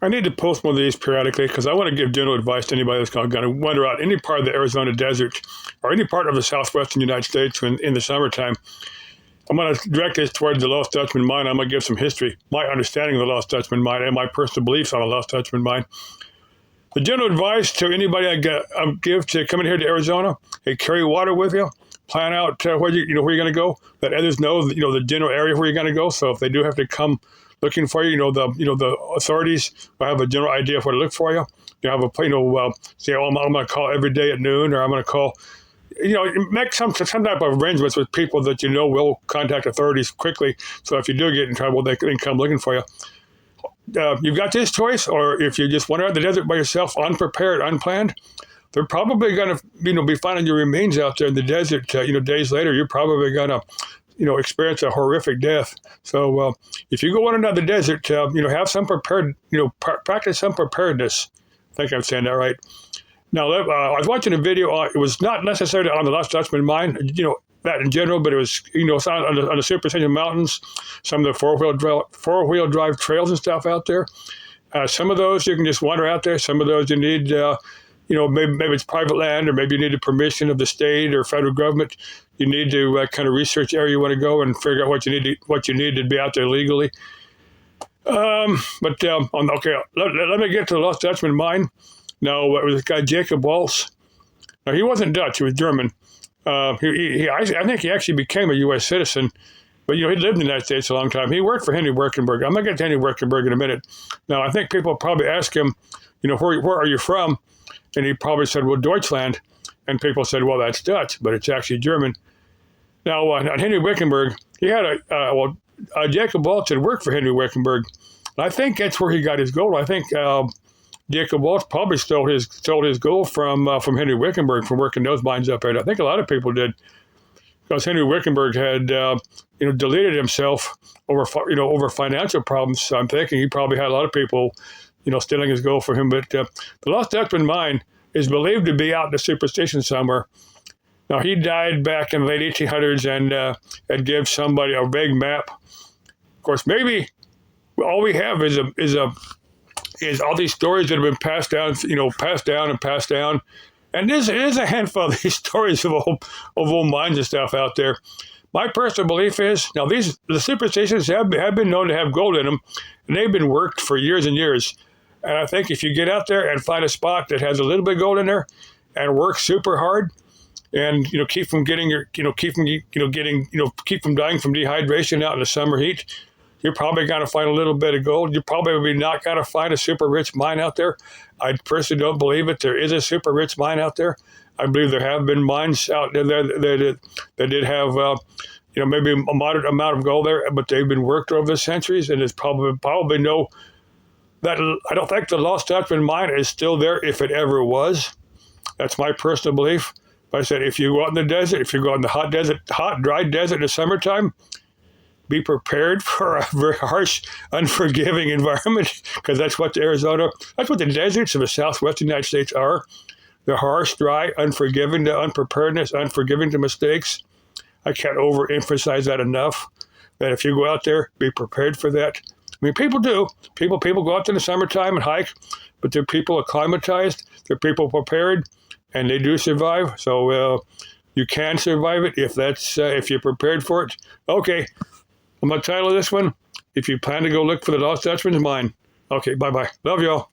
I need to post one of these periodically because I want to give general advice to anybody that's going to wander out any part of the Arizona desert or any part of the southwestern United States in the summertime. I'm going to direct this towards the Lost Dutchman mine. I'm going to give some history, my understanding of the Lost Dutchman mine, and my personal beliefs on the Lost Dutchman mine. The general advice to anybody I give to come in here to Arizona: hey, carry water with you. Plan out where you're going to go. Let others know the general area where you're going to go. So if they do have to come looking for you, the authorities will have a general idea of where to look for you. You have say, I'm going to call every day at noon, or I'm going to call. Make some type of arrangements with people that will contact authorities quickly. So if you do get in trouble, they can come looking for you. You've got this choice, or if you just wander out the desert by yourself, unprepared, unplanned, they're probably going to be finding your remains out there in the desert. Days later, you're probably going to experience a horrific death. So if you go on another desert, have some prepared, practice some preparedness. I think I'm saying that right. Now, I was watching a video. It was not necessarily on the Lost Dutchman mine, that in general, but it was, on the Super Ascension Mountains, some of the four-wheel drive trails and stuff out there. Some of those you can just wander out there. Some of those you need, maybe it's private land, or maybe you need the permission of the state or federal government. You need to kind of research the area you want to go and figure out what you need to be out there legally. Let me get to the Lost Dutchman mine. Now, it was this guy, Jacob Waltz. Now, he wasn't Dutch. He was German. I think he actually became a U.S. citizen, but, he lived in the United States a long time. He worked for Henry Werkenberg. I'm going to get to Henry Werkenberg in a minute. Now, I think people probably ask him, where are you from? And he probably said, well, Deutschland. And people said, well, that's Dutch, but it's actually German. Now, on Henry Werkenberg, he had Jacob Waltz had worked for Henry Werkenberg. And I think that's where he got his gold. I think Jacob Waltz probably stole his gold from Henry Werkenberg from working those mines up there. And I think a lot of people did, because Henry Werkenberg had deleted himself over financial problems. So I'm thinking he probably had a lot of people stealing his gold for him. But the Lost Dutchman mine is believed to be out in the superstition somewhere. Now, he died back in the late 1800s and had given somebody a vague map. Of course, maybe all we have is all these stories that have been passed down. And there's a handful of these stories of old mines and stuff out there. My personal belief is, now the superstitions have been known to have gold in them, and they've been worked for years and years. And I think if you get out there and find a spot that has a little bit of gold in there and work super hard, and keep from dying from dehydration out in the summer heat, you're probably going to find a little bit of gold. You're probably not going to find a super rich mine out there. I personally don't believe it. There is a super rich mine out there. I believe there have been mines out there that did have maybe a moderate amount of gold there, but they've been worked over the centuries, and it's probably no. That I don't think the Lost Dutchman mine is still there if it ever was. That's my personal belief. But I said, if you go out in the desert, if you go out in the hot, dry desert in the summertime, be prepared for a very harsh, unforgiving environment, because that's what the deserts of the southwestern United States are. They're harsh, dry, unforgiving to unpreparedness, unforgiving to mistakes. I can't overemphasize that enough, that if you go out there, be prepared for that. I mean, people do. People go out there in the summertime and hike, but they're people acclimatized, they're people prepared, and they do survive. So you can survive it if you're prepared for it. Okay, I'm going to title this one, If You Plan to Go Look for the Lost Dutchman's Mine. Okay, bye-bye. Love y'all.